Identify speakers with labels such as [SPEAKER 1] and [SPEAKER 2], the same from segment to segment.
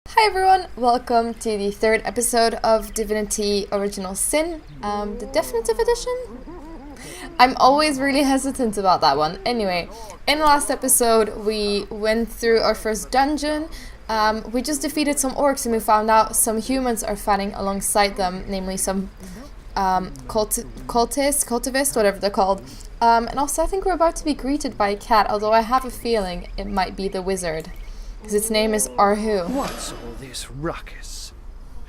[SPEAKER 1] Hi everyone, welcome to the third episode of Divinity Original Sin, the definitive edition? I'm always really hesitant about that one. Anyway, in the last episode we went through our first dungeon. We just defeated some orcs and we found out some humans are fighting alongside them, namely some cultists, whatever they're called. And also I think we're about to be greeted by a cat, although I have a feeling it might be the wizard. Because its name is Arhu.
[SPEAKER 2] What's all this ruckus?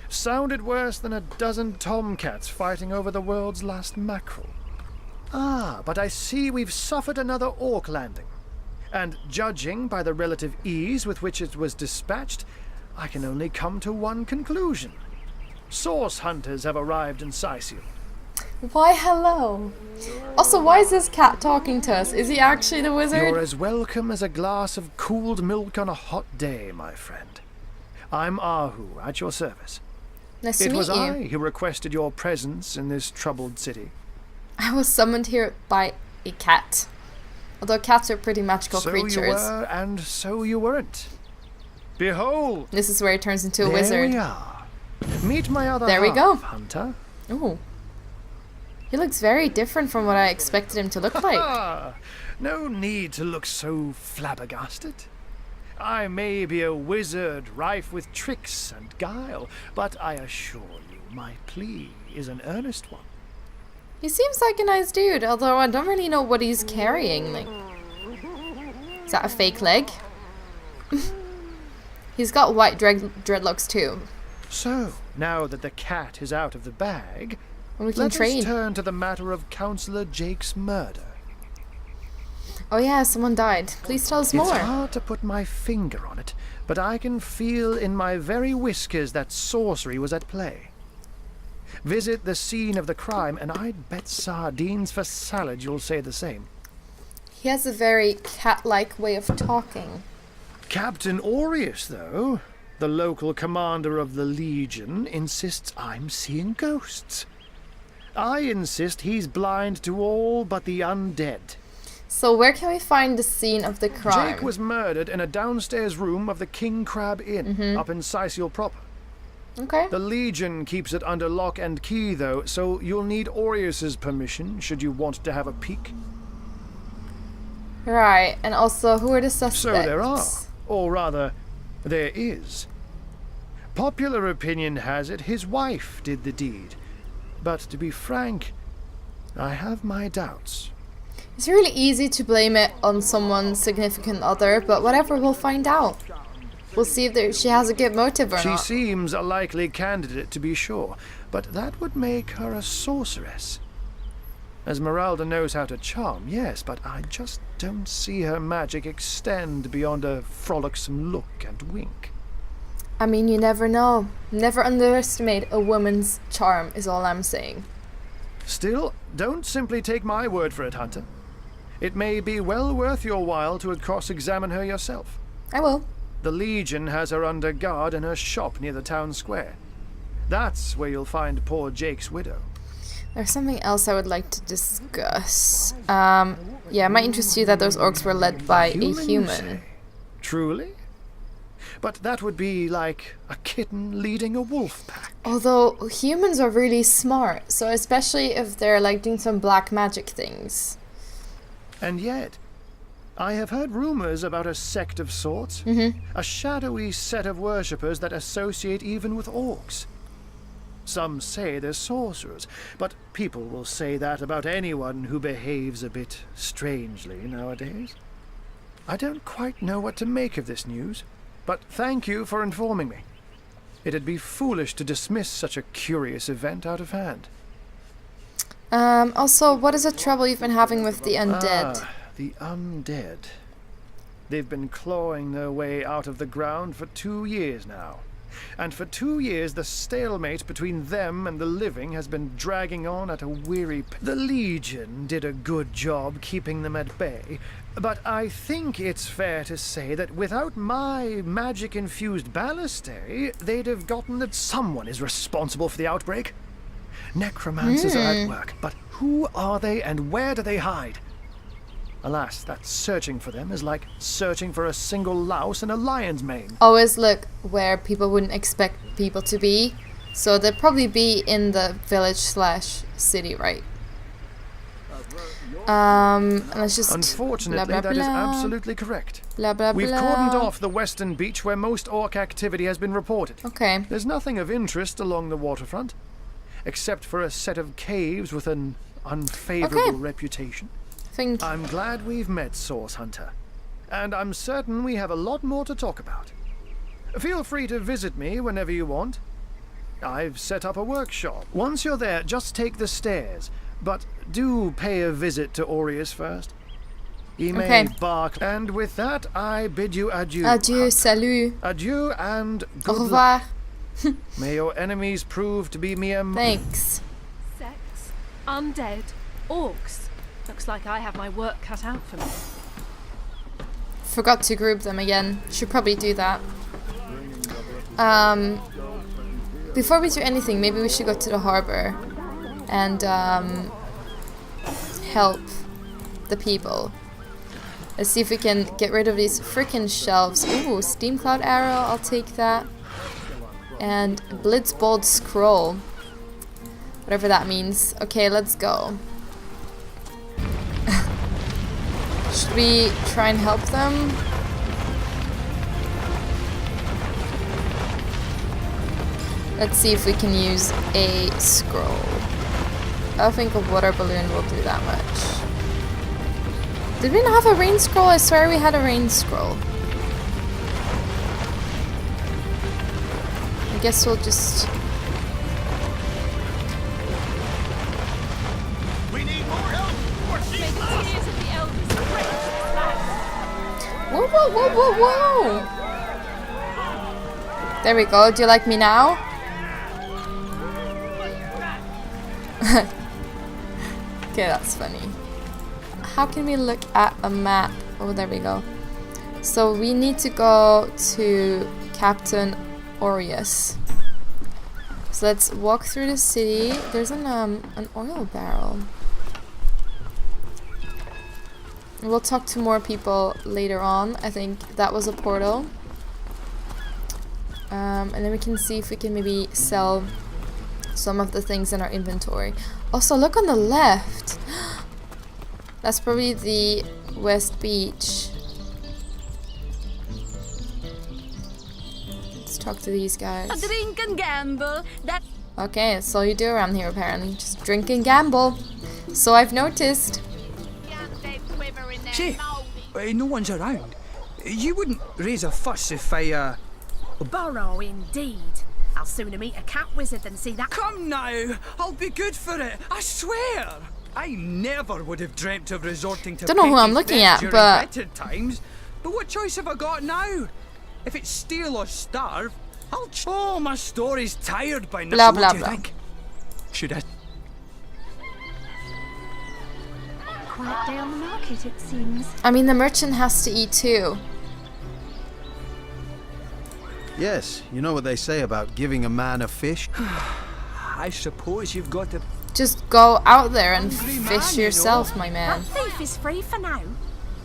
[SPEAKER 2] Sounded worse than a dozen tomcats fighting over the world's last mackerel. But I see we've suffered another orc landing. And judging by the relative ease with which it was dispatched, I can only come to one conclusion. Source hunters have arrived in Sicil.
[SPEAKER 1] Why, hello. Also, why is this cat talking to us? Is he actually the wizard?
[SPEAKER 2] You're as welcome as a glass of cooled milk on a hot day, my friend. I'm Arhu, at your service.
[SPEAKER 1] Nice to meet you.
[SPEAKER 2] It was I who requested your presence in this troubled city.
[SPEAKER 1] I was summoned here by a cat. Although cats are pretty magical creatures.
[SPEAKER 2] So you were, and so you weren't. Behold!
[SPEAKER 1] This is where he turns into a wizard.
[SPEAKER 2] There we are. Meet my other
[SPEAKER 1] There we go.
[SPEAKER 2] Hunter.
[SPEAKER 1] Ooh. He looks very different from what I expected him to look like.
[SPEAKER 2] No need to look so flabbergasted. I may be a wizard rife with tricks and guile, but I assure you my plea is an earnest one.
[SPEAKER 1] He seems like a nice dude, although I don't really know what he's carrying. Like, is that a fake leg? He's got white dreadlocks too.
[SPEAKER 2] So, now that the cat is out of the bag,
[SPEAKER 1] We can
[SPEAKER 2] let
[SPEAKER 1] trade.
[SPEAKER 2] us turn to the matter of Councillor Jake's murder.
[SPEAKER 1] Oh yeah, someone died. Please tell us more.
[SPEAKER 2] It's hard to put my finger on it, but I can feel in my very whiskers that sorcery was at play. Visit the scene of the crime, and I'd bet sardines for salad you'll say the same.
[SPEAKER 1] He has a very cat-like way of talking.
[SPEAKER 2] Captain Aureus, though, the local commander of the Legion, insists I'm seeing ghosts. I insist he's blind to all but the undead.
[SPEAKER 1] So where can we find the scene of the crime?
[SPEAKER 2] Jake was murdered in a downstairs room of the King Crab Inn, up in Sicil proper.
[SPEAKER 1] Okay.
[SPEAKER 2] The Legion keeps it under lock and key, though, so you'll need Aureus's permission should you want to have a peek.
[SPEAKER 1] Right, and also, who are the suspects?
[SPEAKER 2] So there are, or rather, there is. Popular opinion has it his wife did the deed. But to be frank, I have my doubts.
[SPEAKER 1] It's really easy to blame it on someone's significant other, but whatever, we'll find out. We'll see if she has a good motive or
[SPEAKER 2] She
[SPEAKER 1] not.
[SPEAKER 2] seems a likely candidate, to be sure, but that would make her a sorceress. Esmeralda knows how to charm, yes, but I just don't see her magic extend beyond a frolicsome look and wink.
[SPEAKER 1] I mean, you never know. Never underestimate a woman's charm, is all I'm saying.
[SPEAKER 2] Still, don't simply take my word for it, Hunter. It may be well worth your while to cross-examine her yourself.
[SPEAKER 1] I will.
[SPEAKER 2] The Legion has her under guard in her shop near the town square. That's where you'll find poor Jake's widow.
[SPEAKER 1] There's something else I would like to discuss. Yeah, it might interest you that those orcs were led by a
[SPEAKER 2] You
[SPEAKER 1] human.
[SPEAKER 2] say? Truly? But that would be like a kitten leading a wolf pack.
[SPEAKER 1] Although humans are really smart, so especially if they're like doing some black magic things.
[SPEAKER 2] And yet, I have heard rumors about a sect of sorts. A shadowy set of worshippers that associate even with orcs. Some say they're sorcerers, but people will say that about anyone who behaves a bit strangely nowadays. I don't quite know what to make of this news, but thank you for informing me. It'd be foolish to dismiss such a curious event out of hand.
[SPEAKER 1] Also, what is the trouble you've been having with the undead?
[SPEAKER 2] The undead. They've been clawing their way out of the ground for 2 years now. And for 2 years, the stalemate between them and the living has been dragging on at a weary pace. The Legion did a good job keeping them at bay, but I think it's fair to say that without my magic-infused ballistae, they'd have gotten that someone is responsible for the outbreak. Necromancers are at work, but who are they and where do they hide? Alas, that searching for them is like searching for a single louse in a lion's mane.
[SPEAKER 1] Always look where people wouldn't expect people to be. So they'll probably be in the village/city, right? Let's just...
[SPEAKER 2] Unfortunately,
[SPEAKER 1] blah, blah,
[SPEAKER 2] that is
[SPEAKER 1] blah.
[SPEAKER 2] absolutely correct.
[SPEAKER 1] Blah, blah,
[SPEAKER 2] We've
[SPEAKER 1] blah.
[SPEAKER 2] cordoned off the western beach where most orc activity has been reported.
[SPEAKER 1] Okay.
[SPEAKER 2] There's nothing of interest along the waterfront, except for a set of caves with an unfavorable reputation. I'm glad we've met, Source Hunter, and I'm certain we have a lot more to talk about. Feel free to visit me whenever you want. I've set up a workshop. Once you're there, just take the stairs, but do pay a visit to Aureus first. He may bark, and with that, I bid you adieu.
[SPEAKER 1] Adieu,
[SPEAKER 2] Hunter.
[SPEAKER 1] salut.
[SPEAKER 2] Adieu and
[SPEAKER 1] Au
[SPEAKER 2] good
[SPEAKER 1] revoir.
[SPEAKER 2] luck. May your enemies prove to be mere...
[SPEAKER 1] Thanks.
[SPEAKER 3] Sex, undead, orcs. Looks like I have my work cut out for me.
[SPEAKER 1] Forgot to group them again. Should probably do that. Before we do anything, maybe we should go to the harbor and help the people. Let's see if we can get rid of these freaking shelves. Ooh, Steam Cloud Arrow, I'll take that. And Blitzbolt Scroll. Whatever that means. Okay, let's go. Should we try and help them? Let's see if we can use a scroll. I don't think a water balloon will do that much. Did we not have a rain scroll? I swear we had a rain scroll. I guess we'll just...
[SPEAKER 4] We need more help, or she's lost.
[SPEAKER 3] Tears of the elders
[SPEAKER 1] Whoa, whoa, whoa, whoa, whoa! There we go. Do you like me now? Okay, that's funny. How can we look at a map? Oh, there we go. So we need to go to Captain Aureus. So let's walk through the city. There's an oil barrel. We'll talk to more people later on. I think that was a portal. And then we can see if we can maybe sell some of the things in our inventory. Also, look on the left. That's probably the West Beach. Let's talk to these guys.
[SPEAKER 3] A drink and gamble. That.
[SPEAKER 1] Okay, that's all you do around here apparently. Just drink and gamble. So I've noticed.
[SPEAKER 5] Say, no one's around. You wouldn't raise a fuss if I,
[SPEAKER 6] Borrow indeed. I'll sooner meet a cat wizard than see that.
[SPEAKER 5] Come now, I'll be good for it, I swear. I never would have dreamt of resorting to
[SPEAKER 1] Don't know who I'm
[SPEAKER 5] petty
[SPEAKER 1] looking
[SPEAKER 5] theft
[SPEAKER 1] at,
[SPEAKER 5] during
[SPEAKER 1] but-
[SPEAKER 5] better times. But what choice have I got now? If it's steal or starve, I'll oh, my story's tired by now.
[SPEAKER 1] Blah,
[SPEAKER 5] So
[SPEAKER 1] blah,
[SPEAKER 5] what do you
[SPEAKER 1] blah.
[SPEAKER 5] think? Should I?
[SPEAKER 3] Quiet day on the market, it seems.
[SPEAKER 1] I mean, the merchant has to eat too.
[SPEAKER 7] Yes, you know what they say about giving a man a fish?
[SPEAKER 5] I suppose you've got to.
[SPEAKER 1] Just go out there and
[SPEAKER 5] Hungry man,
[SPEAKER 1] fish
[SPEAKER 5] you know.
[SPEAKER 1] yourself, my man.
[SPEAKER 6] That thief is free for now.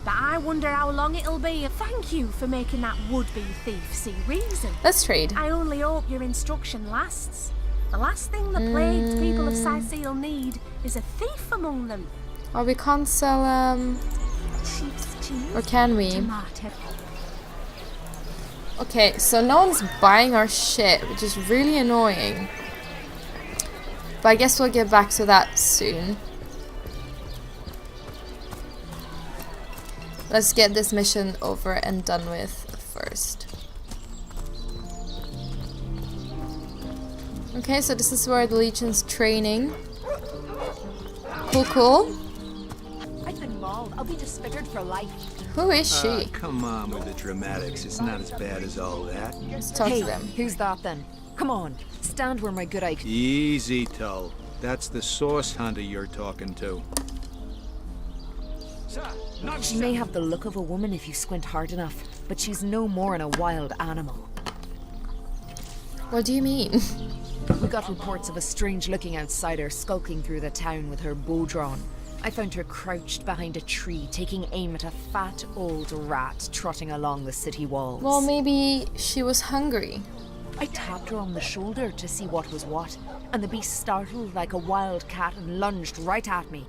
[SPEAKER 6] But I wonder how long it'll be. Thank you for making that would-be thief see reason.
[SPEAKER 1] Let's trade.
[SPEAKER 6] I only hope your instruction lasts. The last thing the plagued people of Sightseal need is a thief among them.
[SPEAKER 1] Oh, we can't sell,
[SPEAKER 3] Chief's cheese.
[SPEAKER 1] or can we?
[SPEAKER 3] Tomato.
[SPEAKER 1] Okay, so no one's buying our shit, which is really annoying. But I guess we'll get back to that soon. Let's get this mission over and done with first. Okay, so this is where the Legion's training. Cool, cool.
[SPEAKER 8] I've been mauled. I'll be disfigured for life.
[SPEAKER 1] Who is she?
[SPEAKER 9] Come on with the dramatics. It's not as bad as all that.
[SPEAKER 1] Let's talk
[SPEAKER 8] Hey,
[SPEAKER 1] to them.
[SPEAKER 8] who's that then? Come on, stand where my good eye can...
[SPEAKER 9] Easy, Tull. That's the source hunter you're talking to.
[SPEAKER 8] She may have the look of a woman if you squint hard enough, but she's no more than a wild animal.
[SPEAKER 1] What do you mean?
[SPEAKER 8] We got reports of a strange-looking outsider skulking through the town with her bow drawn. I found her crouched behind a tree, taking aim at a fat old rat trotting along the city walls.
[SPEAKER 1] Well, maybe she was hungry.
[SPEAKER 8] I tapped her on the shoulder to see what was what, and the beast startled like a wild cat and lunged right at me.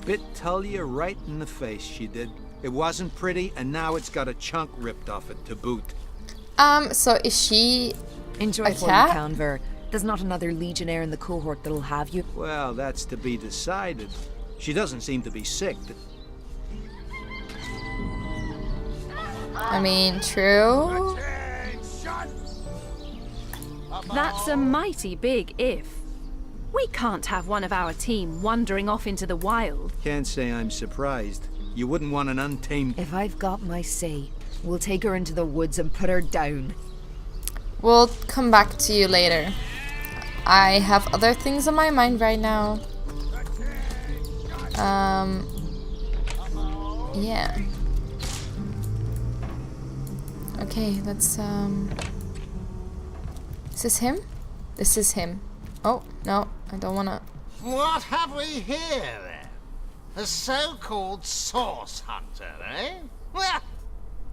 [SPEAKER 9] Bit Talia right in the face, she did. It wasn't pretty, and now it's got a chunk ripped off it to boot.
[SPEAKER 1] So is she
[SPEAKER 8] Enjoy
[SPEAKER 1] a
[SPEAKER 8] fun,
[SPEAKER 1] cat?
[SPEAKER 8] Canver. There's not another legionnaire in the cohort that'll have you.
[SPEAKER 9] Well, that's to be decided. She doesn't seem to be sick.
[SPEAKER 1] I mean, true.
[SPEAKER 3] That's a mighty big if. We can't have one of our team wandering off into the wild.
[SPEAKER 9] Can't say I'm surprised. You wouldn't want an untamed...
[SPEAKER 8] If I've got my say, we'll take her into the woods and put her down.
[SPEAKER 1] We'll come back to you later. I have other things on my mind right now. Yeah. Okay, let's, Is this him? This is him. Oh, no, I don't wanna...
[SPEAKER 4] What have we here, then? A so-called source hunter, eh? Well,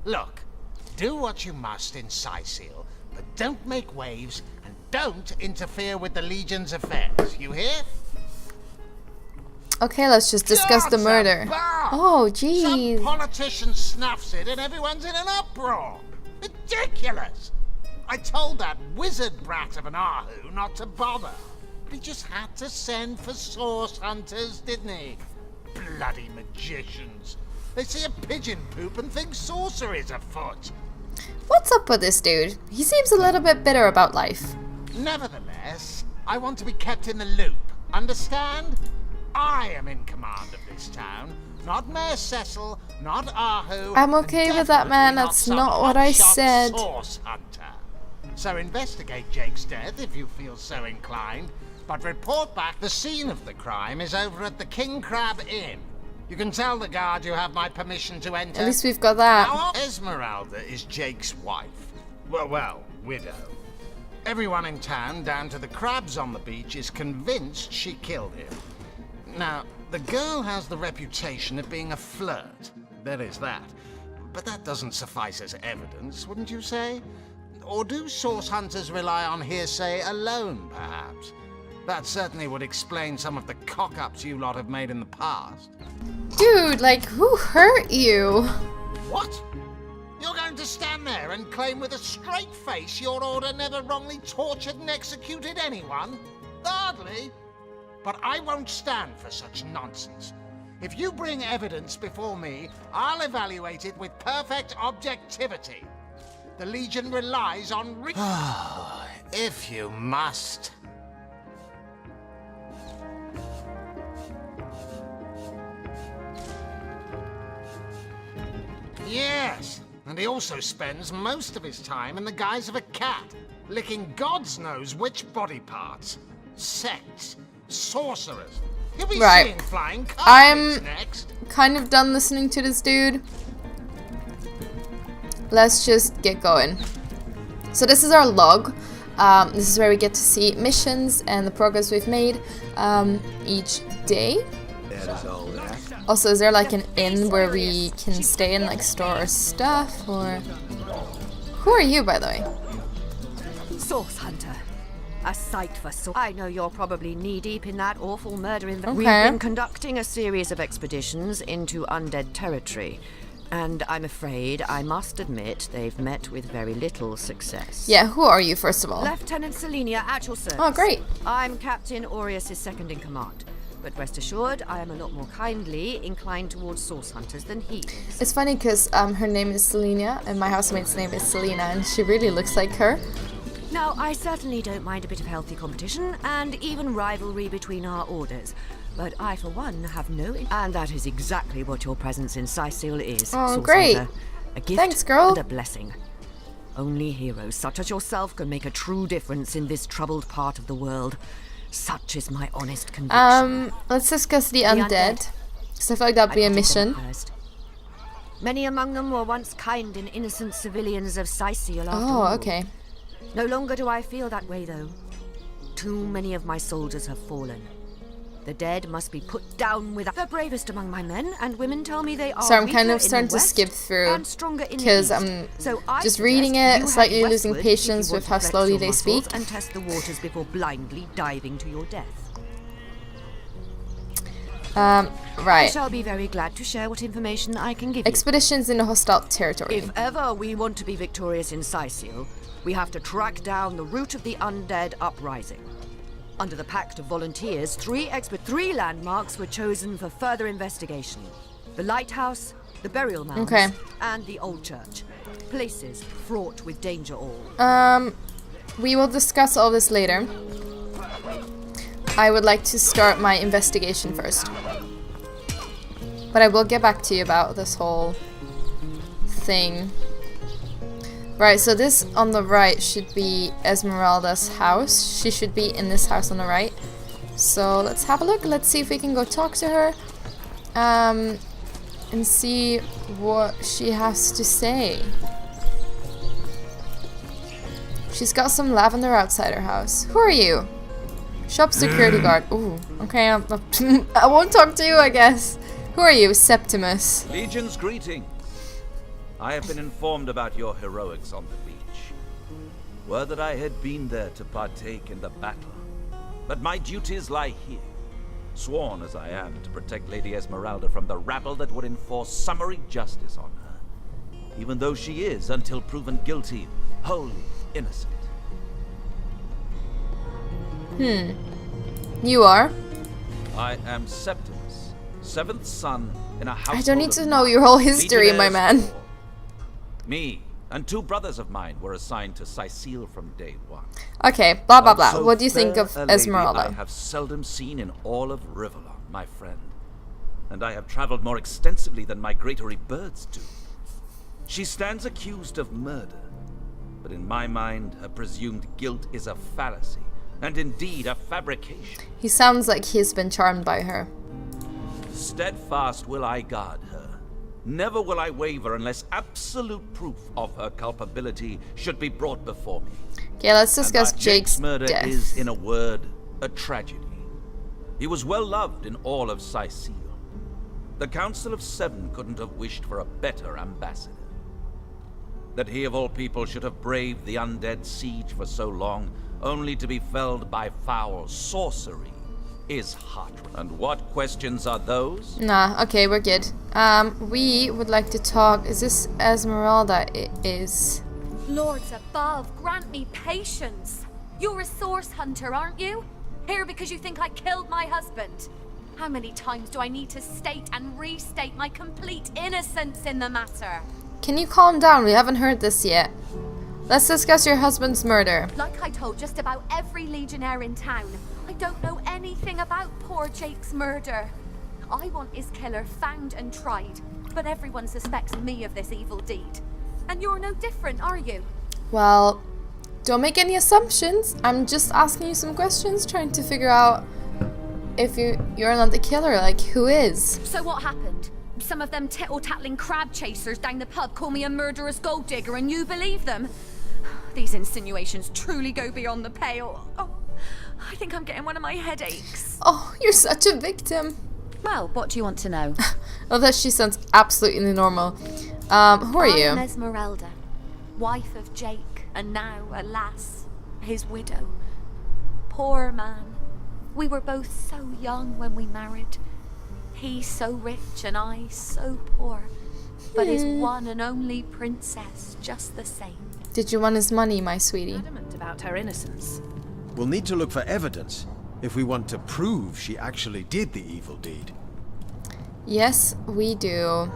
[SPEAKER 4] look, do what you must in Sicil, but don't make waves and don't interfere with the Legion's affairs, you hear?
[SPEAKER 1] Okay, let's just discuss the
[SPEAKER 4] God's
[SPEAKER 1] murder.
[SPEAKER 4] above!
[SPEAKER 1] Oh,
[SPEAKER 4] Some
[SPEAKER 1] jeez.
[SPEAKER 4] politician snuffs it and everyone's in an uproar. Ridiculous! I told that wizard brat of an Ahu not to bother. But he just had to send for source hunters, didn't he? Bloody magicians. They see a pigeon poop and think sorcery's afoot.
[SPEAKER 1] What's up with this dude? He seems a little bit bitter about life.
[SPEAKER 4] Nevertheless, I want to be kept in the loop. Understand? I am in command of this town. Not Mayor Cecil, not Ahu.
[SPEAKER 1] I'm okay
[SPEAKER 4] and
[SPEAKER 1] with that, man.
[SPEAKER 4] definitely
[SPEAKER 1] That's
[SPEAKER 4] some
[SPEAKER 1] not what I
[SPEAKER 4] hotshot
[SPEAKER 1] said.
[SPEAKER 4] Source hunter. So investigate Jake's death if you feel so inclined, but report back the scene of the crime is over at the King Crab Inn. You can tell the guard you have my permission to enter.
[SPEAKER 1] At least we've got that.
[SPEAKER 4] Now, Esmeralda is Jake's wife. Well, widow. Everyone in town, down to the crabs on the beach, is convinced she killed him. Now, the girl has the reputation of being a flirt. There is that. But that doesn't suffice as evidence, wouldn't you say? Or do source hunters rely on hearsay alone, perhaps? That certainly would explain some of the cock-ups you lot have made in the past.
[SPEAKER 1] Dude, like, who hurt you?
[SPEAKER 4] What? You're going to stand there and claim with a straight face your order never wrongly tortured and executed anyone? Hardly. But I won't stand for such nonsense. If you bring evidence before me, I'll evaluate it with perfect objectivity. The Legion relies on if you must. Yes, and he also spends most of his time in the guise of a cat, licking God's knows which body parts. Sects, sorcerers. He'll be seeing flying carpets next.
[SPEAKER 1] Kind of done listening to this dude. Let's just get going. So this is our log. This is where we get to see missions and the progress we've made each day.
[SPEAKER 9] That is all that.
[SPEAKER 1] Also, is there like an inn where we can stay and like store our stuff, or who are you, by the way?
[SPEAKER 10] Source hunter. A sight for sore. I know you're probably knee-deep in that awful murder in the...
[SPEAKER 1] Okay.
[SPEAKER 10] We've been conducting a series of expeditions into undead territory, and I'm afraid I must admit they've met with very little success.
[SPEAKER 1] Yeah, who are you, first of all?
[SPEAKER 10] Lieutenant Selenia, at your service.
[SPEAKER 1] Oh, great.
[SPEAKER 10] I'm Captain Aureus' second in command, but rest assured, I am a lot more kindly inclined towards source hunters than he is.
[SPEAKER 1] It's funny because her name is Selenia, and my housemate's name is Selena, and she really looks like her.
[SPEAKER 10] Now, I certainly don't mind a bit of healthy competition, and even rivalry between our orders. But I, for one, have no... And that is exactly what your presence in Sicil is.
[SPEAKER 1] Oh,
[SPEAKER 10] Source
[SPEAKER 1] great.
[SPEAKER 10] Hunter. A gift
[SPEAKER 1] Thanks, girl.
[SPEAKER 10] and a blessing. Only heroes such as yourself can make a true difference in this troubled part of the world. Such is my honest conviction.
[SPEAKER 1] Let's discuss the undead. Because I feel like that'd be a mission.
[SPEAKER 10] Many among them were once kind and innocent civilians of Sicil after all.
[SPEAKER 1] Oh, okay.
[SPEAKER 10] No longer do I feel that way, though. Too many of my soldiers have fallen. The dead must be put down with the bravest among my men, and women tell me they are.
[SPEAKER 1] So I'm kind
[SPEAKER 10] weaker
[SPEAKER 1] of
[SPEAKER 10] in
[SPEAKER 1] starting
[SPEAKER 10] the
[SPEAKER 1] to skip
[SPEAKER 10] west
[SPEAKER 1] through
[SPEAKER 10] and stronger in the
[SPEAKER 1] because
[SPEAKER 10] east.
[SPEAKER 1] I'm
[SPEAKER 10] So I
[SPEAKER 1] just reading
[SPEAKER 10] suggest
[SPEAKER 1] it,
[SPEAKER 10] you
[SPEAKER 1] slightly
[SPEAKER 10] head
[SPEAKER 1] losing
[SPEAKER 10] westward if you
[SPEAKER 1] patience
[SPEAKER 10] want
[SPEAKER 1] with
[SPEAKER 10] to
[SPEAKER 1] how
[SPEAKER 10] flex
[SPEAKER 1] slowly
[SPEAKER 10] your
[SPEAKER 1] they
[SPEAKER 10] muscles
[SPEAKER 1] speak.
[SPEAKER 10] and test the waters before blindly diving to your death. I
[SPEAKER 1] Right.
[SPEAKER 10] shall be very glad to share what information I can give you.
[SPEAKER 1] Expeditions in a hostile territory.
[SPEAKER 10] If ever we want to be victorious in Sicil, we have to track down the root of the undead uprising. Under the Pact of Volunteers, three landmarks were chosen for further investigation. The lighthouse, the burial mounds, and the old church. Places fraught with danger all.
[SPEAKER 1] We will discuss all this later. I would like to start my investigation first. But I will get back to you about this whole thing. Right, so this on the right should be Esmeralda's house. She should be in this house on the right. So let's have a look. Let's see if we can go talk to her. And see what she has to say. She's got some lavender outside her house. Who are you? Shop security guard. Ooh, okay. I won't talk to you, I guess. Who are you? Septimus.
[SPEAKER 11] Legion's greeting. I have been informed about your heroics on the beach. Were that I had been there to partake in the battle. But my duties lie here. Sworn as I am to protect Lady Esmeralda from the rabble that would enforce summary justice on her. Even though she is, until proven guilty, wholly innocent.
[SPEAKER 1] You are?
[SPEAKER 11] I am Septimus, 7th son in a household.
[SPEAKER 1] I don't need to know your whole history, my man.
[SPEAKER 11] Me and 2 brothers of mine were assigned to Sicil from day one.
[SPEAKER 1] Okay, blah blah blah.
[SPEAKER 11] So
[SPEAKER 1] What do you think of
[SPEAKER 11] fair a lady
[SPEAKER 1] Esmeralda?
[SPEAKER 11] I have seldom seen in all of Rivellon, my friend. And I have traveled more extensively than migratory birds do. She stands accused of murder. But in my mind, her presumed guilt is a fallacy, and indeed a fabrication.
[SPEAKER 1] He sounds like he's been charmed by her.
[SPEAKER 11] Steadfast will I guard her. Never will I waver unless absolute proof of her culpability should be brought before me.
[SPEAKER 1] Okay, let's discuss
[SPEAKER 11] And
[SPEAKER 1] Jake's
[SPEAKER 11] murder
[SPEAKER 1] death.
[SPEAKER 11] is, in a word, a tragedy. He was well loved in all of Sicil. The Council of 7 couldn't have wished for a better ambassador. That he of all people should have braved the undead siege for so long, only to be felled by foul sorcery, is heart-wrenching. And what questions are those?
[SPEAKER 1] Nah, okay, we're good. We would like to talk. Is this Esmeralda? It is.
[SPEAKER 12] Lords above, grant me patience. You're a source hunter, aren't you? Here because you think I killed my husband. How many times do I need to state and restate my complete innocence in the matter?
[SPEAKER 1] Can you calm down? We haven't heard this yet. Let's discuss your husband's murder.
[SPEAKER 12] Like I told just about every legionnaire in town, I don't know anything about poor Jake's murder. I want his killer found and tried, but everyone suspects me of this evil deed. And you're no different, are you?
[SPEAKER 1] Well, don't make any assumptions. I'm just asking you some questions, trying to figure out if you're not the killer. Like, who is?
[SPEAKER 12] So what happened? Some of them tittle-tattling crab chasers down the pub call me a murderous gold digger and you believe them? These insinuations truly go beyond the pale. Oh, I think I'm getting one of my headaches.
[SPEAKER 1] Oh, you're such a victim.
[SPEAKER 12] Well, what do you want to know?
[SPEAKER 1] Oh, that she sounds absolutely normal. Who are you?
[SPEAKER 12] I'm Esmeralda, wife of Jake, and now, alas, his widow. Poor man. We were both so young when we married. He so rich and I so poor. But his one and only princess just the same.
[SPEAKER 1] Did you want his money, my sweetie?
[SPEAKER 3] Adamant about her innocence.
[SPEAKER 7] We'll need to look for evidence if we want to prove she actually did the evil deed.
[SPEAKER 1] Yes, we do.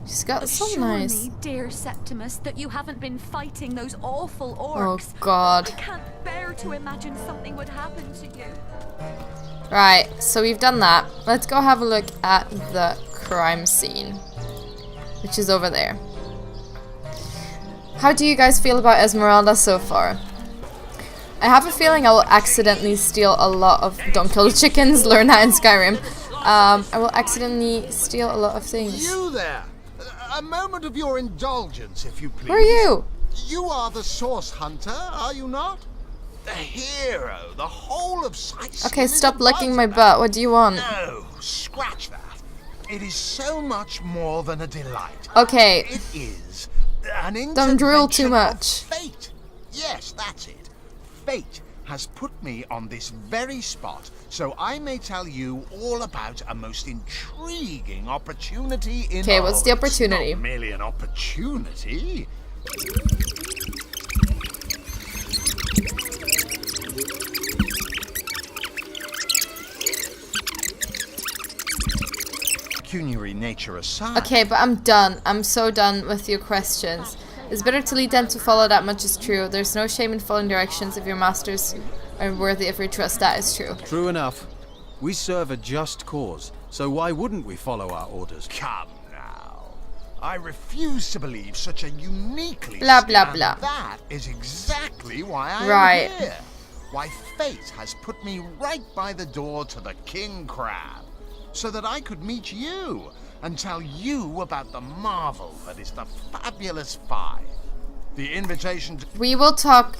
[SPEAKER 1] She's got so
[SPEAKER 12] Assure
[SPEAKER 1] nice.
[SPEAKER 12] me, dear Septimus, that you haven't been fighting those awful orcs.
[SPEAKER 1] Oh God.
[SPEAKER 12] I can't bear to imagine something would happen to you.
[SPEAKER 1] Right, so we've done that. Let's go have a look at the crime scene, which is over there. How do you guys feel about Esmeralda so far? I have a feeling I will accidentally steal a lot of Don't Kill the Chickens, learn that in Skyrim. I will accidentally steal a lot of things.
[SPEAKER 4] You there! A moment of your indulgence, if you please.
[SPEAKER 1] Who are you?
[SPEAKER 4] You are the source hunter, are you not? The hero, the whole of Sicily.
[SPEAKER 1] Okay, stop licking my butt. What do you want?
[SPEAKER 4] No, scratch that. It is so much more than a delight.
[SPEAKER 1] Okay.
[SPEAKER 4] It is an
[SPEAKER 1] Don't drool too
[SPEAKER 4] intervention
[SPEAKER 1] much.
[SPEAKER 4] of fate. Yes, that's it. Fate has put me on this very spot so I may tell you all about a most intriguing opportunity in...
[SPEAKER 1] Okay, what's the opportunity?
[SPEAKER 4] It's not merely an opportunity. Pecuniary nature aside.
[SPEAKER 1] Okay, but I'm done. I'm so done with your questions. It's better to lead them to follow, that much is true. There's no shame in following directions if your masters are worthy of your trust, that is true.
[SPEAKER 7] True enough. We serve a just cause, so why wouldn't we follow our orders?
[SPEAKER 4] Come now. I refuse to believe such a uniquely
[SPEAKER 1] Blah, blah, blah.
[SPEAKER 4] That is exactly why I
[SPEAKER 1] Right.
[SPEAKER 4] am here. Why fate has put me right by the door to the King Crab, so that I could meet you and tell you about the marvel that is the Fabulous Five. The invitation to...
[SPEAKER 1] We will talk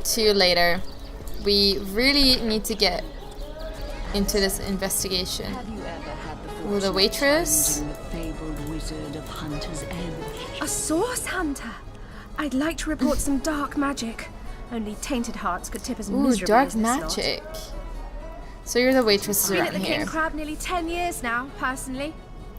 [SPEAKER 1] to you later. We really need to get into this investigation. With a waitress.
[SPEAKER 6] A source hunter. I'd like to report some dark magic. Only tainted hearts could tip as
[SPEAKER 1] Ooh,
[SPEAKER 6] miserably
[SPEAKER 1] dark
[SPEAKER 6] as this lot.
[SPEAKER 1] magic. So you're the waitress
[SPEAKER 6] Been
[SPEAKER 1] around
[SPEAKER 6] at the
[SPEAKER 1] here.
[SPEAKER 6] King Crab nearly 10 years now, personally.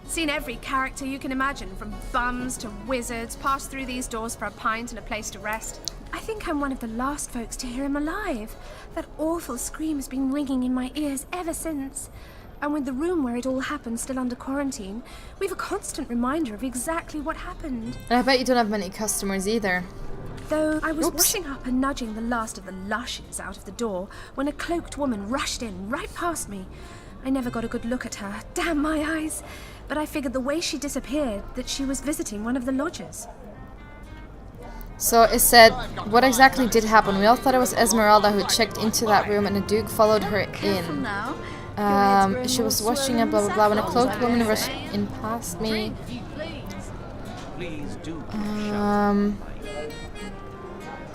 [SPEAKER 6] Seen every character you can imagine, from bums to wizards, passed through these doors for a pint and a place to rest. I think I'm one of the last folks to hear him alive. That awful scream has been ringing in my ears ever since. And with the room where it all happened still under quarantine, we've a constant reminder of exactly what happened.
[SPEAKER 1] And I bet you don't have many customers either.
[SPEAKER 6] Though I was
[SPEAKER 1] Oops.
[SPEAKER 6] rushing up and nudging the last of the lushes out of the door when a cloaked woman rushed in right past me. I never got a good look at her, damn my eyes, but I figured the way she disappeared that she was visiting one of the lodgers.
[SPEAKER 1] So it said, what exactly did happen? We all thought it was Esmeralda who checked into that room and the Duke followed her in. She was washing up, blah blah blah, when a cloaked woman rushed in past me.
[SPEAKER 11] Please do.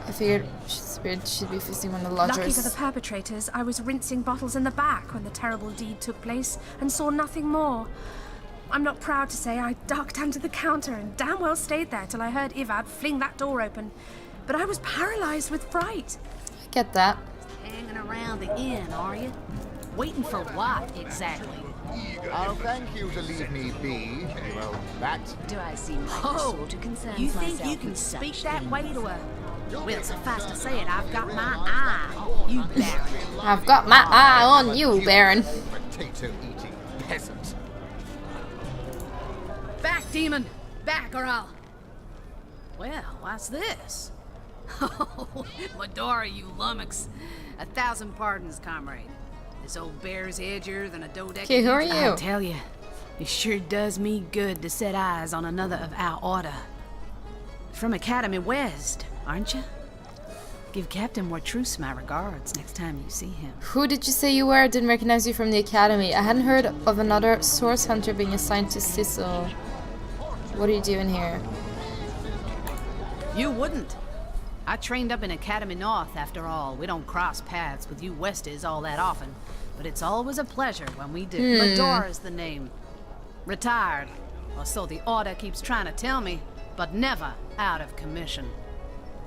[SPEAKER 1] I figured she'd be visiting one of the
[SPEAKER 6] Lucky for
[SPEAKER 1] lodgers.
[SPEAKER 6] the perpetrators, I was rinsing bottles in the back when the terrible deed took place and saw nothing more. I'm not proud to say I ducked under the counter and damn well stayed there till I heard Ivad fling that door open. But I was paralyzed with fright.
[SPEAKER 1] I get that.
[SPEAKER 8] Hanging around the inn, are you? Waiting for what, exactly?
[SPEAKER 13] Oh, thank you to leave me be. Well, that...
[SPEAKER 8] Do I seem like the sort who concerns
[SPEAKER 6] You think
[SPEAKER 8] myself
[SPEAKER 6] you can
[SPEAKER 8] with such
[SPEAKER 6] speak that
[SPEAKER 8] things?
[SPEAKER 6] way to her?
[SPEAKER 8] Well, suffice to say it, I've got my eye on you, Baron.
[SPEAKER 1] I've got my eye on you, Baron.
[SPEAKER 13] Potato-eating peasant.
[SPEAKER 8] Back, demon! Back, or I'll... Well, what's this? Oh, Medora, you lummox. 1,000 pardons, comrade. This old bear's edgier than a dodecan.
[SPEAKER 1] Okay, who are you?
[SPEAKER 8] I tell you, it sure does me good to set eyes on another of our order. From Academy West, aren't you? Give Captain Wartruce my regards next time you see him.
[SPEAKER 1] Who did you say you were? I didn't recognize you from the academy. I hadn't heard of another source hunter being assigned to Sissel. What are you doing here?
[SPEAKER 8] You wouldn't. I trained up in Academy North, after all. We don't cross paths with you Westies all that often, but it's always a pleasure when we do. Medora's the name. Retired, or so the order keeps trying to tell me, but never out of commission.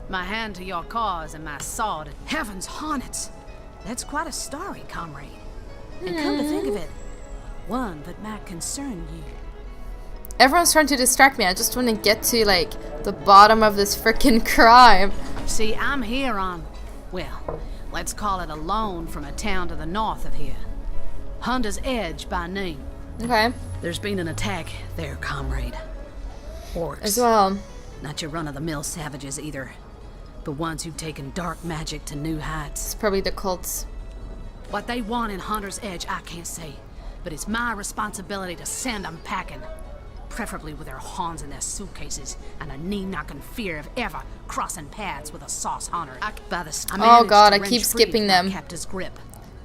[SPEAKER 8] My hand to your cause and my sword. Heavens hornets! That's quite a story, comrade. And come to think of it, one that might concern you.
[SPEAKER 1] Everyone's trying to distract me. I just want to get to, like, the bottom of this frickin' crime.
[SPEAKER 8] See, I'm here on, well, let's call it a loan from a town to the north of here. Hunter's Edge by name.
[SPEAKER 1] Okay.
[SPEAKER 8] There's been an attack there, comrade. Orcs.
[SPEAKER 1] As well.
[SPEAKER 8] Not your run-of-the-mill savages either. The ones who've taken dark magic to new heights.
[SPEAKER 1] It's probably the cults.
[SPEAKER 8] What they want in Hunter's Edge, I can't say. But it's my responsibility to send them packing. Preferably with their horns in their suitcases and a knee-knocking fear of ever crossing paths with a sauce hunter.
[SPEAKER 1] Oh god, I keep skipping them.
[SPEAKER 8] Captor's grip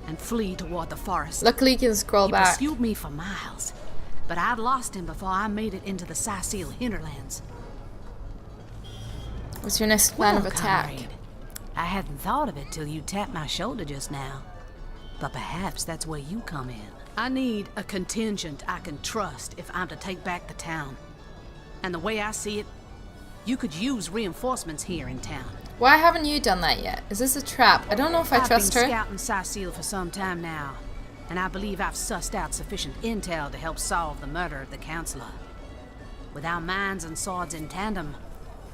[SPEAKER 8] and flee toward the forest.
[SPEAKER 1] Luckily you can scroll back.
[SPEAKER 8] He pursued me for miles, but I'd lost him before I made it into the Sicile hinterlands.
[SPEAKER 1] What's your next plan of attack?
[SPEAKER 8] Comrade, I hadn't thought of it till you tapped my shoulder just now. But perhaps that's where you come in. I need a contingent I can trust if I'm to take back the town. And the way I see it, you could use reinforcements here in town.
[SPEAKER 1] Why haven't you done that yet? Is this a trap? I don't know if I trust her.
[SPEAKER 8] I've been scouting Cecile for some time now, and I believe I've sussed out sufficient intel to help solve the murder of the Counselor. With our minds and swords in tandem,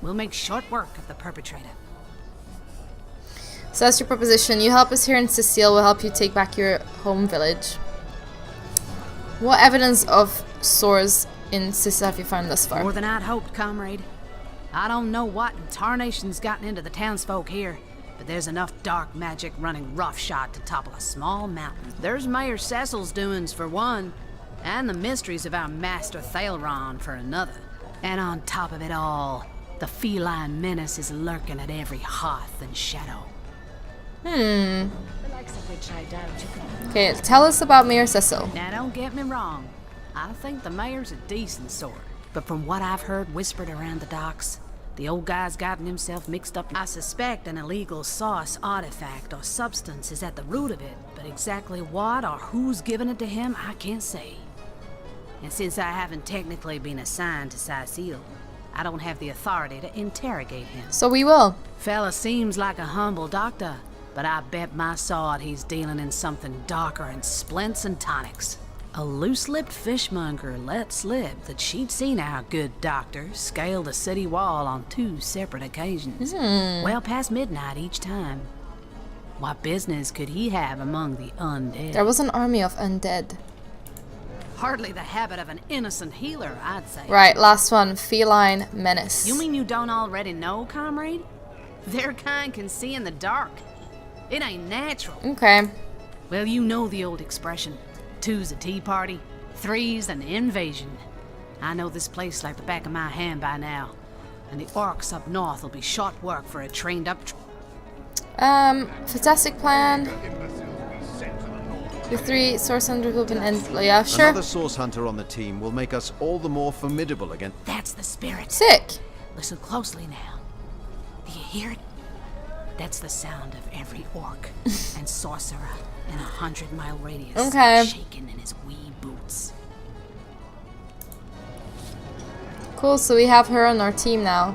[SPEAKER 8] we'll make short work of the perpetrator.
[SPEAKER 1] So that's your proposition. You help us here, and Cecile will help you take back your home village. What evidence of sores in Cecile have you found thus far?
[SPEAKER 8] More than I'd hoped, comrade. I don't know what in tarnation's gotten into the townsfolk here, but there's enough dark magic running roughshod to topple a small mountain. There's Mayor Cecil's doings for one, and the mysteries of our master Thalron for another. And on top of it all, the feline menace is lurking at every hearth and shadow.
[SPEAKER 1] Okay, tell us about Mayor Cecil.
[SPEAKER 8] Now don't get me wrong. I think the mayor's a decent sort. But from what I've heard whispered around the docks, the old guy's gotten himself mixed up. I suspect an illegal sauce, artifact, or substance is at the root of it, but exactly what or who's given it to him, I can't say. And since I haven't technically been assigned to Cecile, I don't have the authority to interrogate him.
[SPEAKER 1] So we will.
[SPEAKER 8] Fella seems like a humble doctor, but I bet my sword he's dealing in something darker than splints and tonics. A loose-lipped fishmonger let slip that she'd seen our good doctor scale the city wall on 2 separate occasions. Well past midnight each time. What business could he have among the undead?
[SPEAKER 1] There was an army of undead.
[SPEAKER 8] Hardly the habit of an innocent healer, I'd say.
[SPEAKER 1] Right, last one. Feline menace.
[SPEAKER 8] You mean you don't already know, comrade? Their kind can see in the dark. It ain't natural.
[SPEAKER 1] Okay.
[SPEAKER 8] Well, you know the old expression. 2's a tea party, 3's an invasion. I know this place like the back of my hand by now, and the orcs up north will be short work for a trained up.
[SPEAKER 1] Fantastic plan. The 3 source hunters will end. Yeah, sure.
[SPEAKER 7] Another source hunter on the team will make us all the more formidable against.
[SPEAKER 8] That's the spirit.
[SPEAKER 1] Sick.
[SPEAKER 8] Listen closely now. Do you hear it? That's the sound of every orc and sorcerer in a 100-mile radius,
[SPEAKER 1] okay,
[SPEAKER 8] shaking in his wee boots.
[SPEAKER 1] Cool, so we have her on our team now,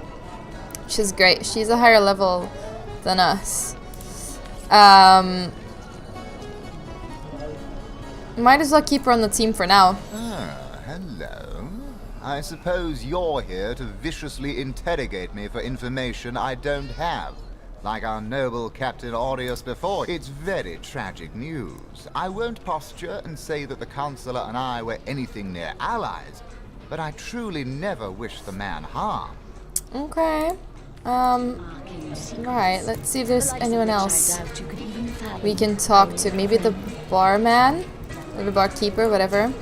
[SPEAKER 1] which is great. She's a higher level than us. Might as well keep her on the team for now.
[SPEAKER 13] Ah, hello. I suppose you're here to viciously interrogate me for information I don't have. Like our noble Captain Aureus before. It's very tragic news. I won't posture and say that the Counselor and I were anything near allies, but I truly never wish the man harm.
[SPEAKER 1] Okay. Right, let's see if there's anyone else we can talk to. Maybe the barman? Or the barkeeper, whatever.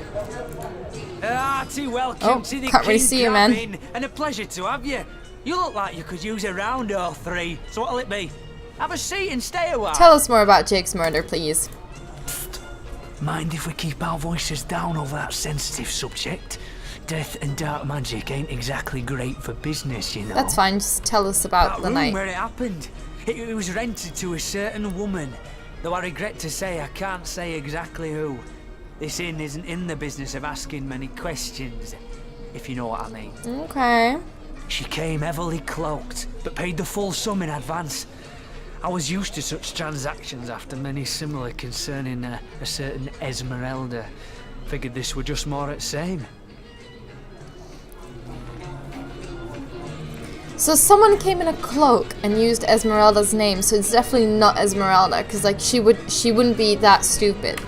[SPEAKER 5] Hearty welcome to the
[SPEAKER 1] can't really see you, man.
[SPEAKER 5] Inn, and a pleasure to have you. You look like you could use a round or 3, so what'll it be? Have a seat and stay a while.
[SPEAKER 1] Tell us more about Jake's murder, please.
[SPEAKER 5] Mind if we keep our voices down over that sensitive subject? Death and dark magic ain't exactly great for business, you know.
[SPEAKER 1] That's fine, just tell us about
[SPEAKER 5] that
[SPEAKER 1] the
[SPEAKER 5] room
[SPEAKER 1] night.
[SPEAKER 5] Where it happened. It was rented to a certain woman, though I regret to say I can't say exactly who. This inn isn't in the business of asking many questions, if you know what I mean.
[SPEAKER 1] Okay.
[SPEAKER 5] She came heavily cloaked, but paid the full sum in advance. I was used to such transactions after many similar concerning a certain Esmeralda. Figured this were just more at same.
[SPEAKER 1] So someone came in a cloak and used Esmeralda's name, so it's definitely not Esmeralda, because like she wouldn't be that stupid.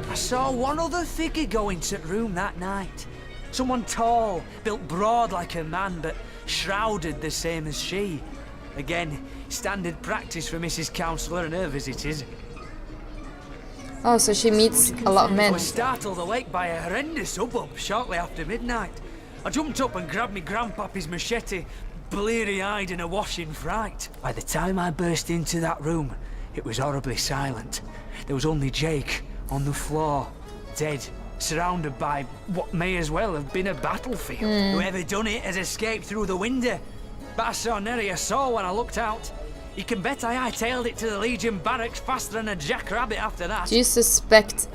[SPEAKER 5] I saw one other figure go into the room that night. Someone tall, built broad like a man, but shrouded the same as she. Again, standard practice for Mrs. Counselor and her visitors.
[SPEAKER 1] Oh, so she meets a lot of men.
[SPEAKER 5] I was startled awake by a horrendous hubbub shortly after midnight. I jumped up and grabbed me grandpappy's machete, bleary-eyed and awash in fright. By the time I burst into that room, it was horribly silent. There was only Jake on the floor, dead, surrounded by what may as well have been a battlefield. Whoever done it has escaped through the window. But I saw nary a soul when I looked out. You can bet I hightailed it to the Legion barracks faster than a jackrabbit after that.
[SPEAKER 1] Do you suspect...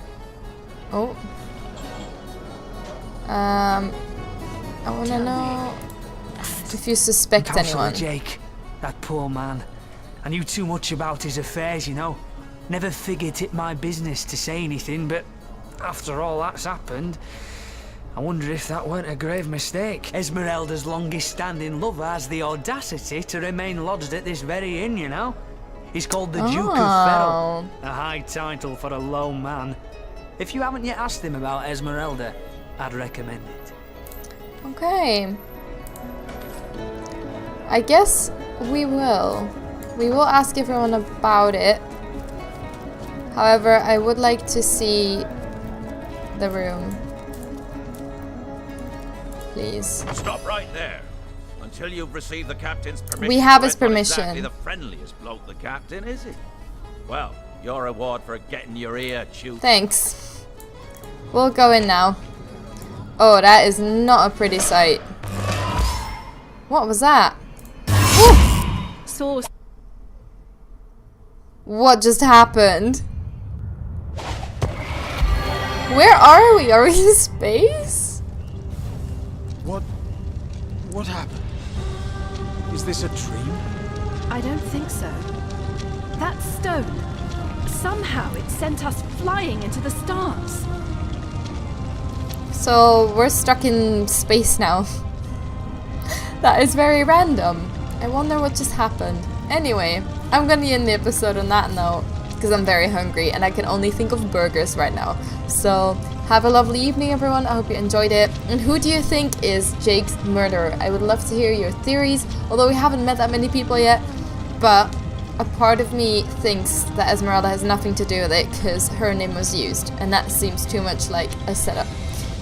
[SPEAKER 1] Oh. I wanna know if you suspect
[SPEAKER 5] Councillor
[SPEAKER 1] anyone.
[SPEAKER 5] Jake, that poor man. I knew too much about his affairs, you know. Never figured it my business to say anything, but after all that's happened, I wonder if that weren't a grave mistake. Esmeralda's longest-standing lover has the audacity to remain lodged at this very inn, you know. He's called the Duke of Ferrell, a high title for a low man. If you haven't yet asked him about Esmeralda, I'd recommend it.
[SPEAKER 1] Okay. I guess we will. We will ask everyone about it. However, I would like to see the room. Please.
[SPEAKER 11] Stop right there. Until you've received the captain's permission.
[SPEAKER 1] We have his
[SPEAKER 11] Not
[SPEAKER 1] permission.
[SPEAKER 11] exactly the friendliest bloke, the captain, is he? Well, your reward for getting your ear chewed.
[SPEAKER 1] Thanks. We'll go in now. Oh, that is not a pretty sight. What was that?
[SPEAKER 3] Source.
[SPEAKER 1] What just happened? Where are we? Are we in space?
[SPEAKER 7] What happened? Is this a dream?
[SPEAKER 3] I don't think so. That stone. Somehow it sent us flying into the stars.
[SPEAKER 1] So we're stuck in space now. That is very random. I wonder what just happened. Anyway, I'm gonna end the episode on that note because I'm very hungry and I can only think of burgers right now. So have a lovely evening, everyone. I hope you enjoyed it. And who do you think is Jake's murderer? I would love to hear your theories, although we haven't met that many people yet. But a part of me thinks that Esmeralda has nothing to do with it because her name was used, and that seems too much like a setup.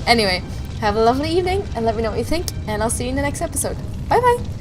[SPEAKER 1] Anyway, have a lovely evening and let me know what you think, and I'll see you in the next episode. Bye bye!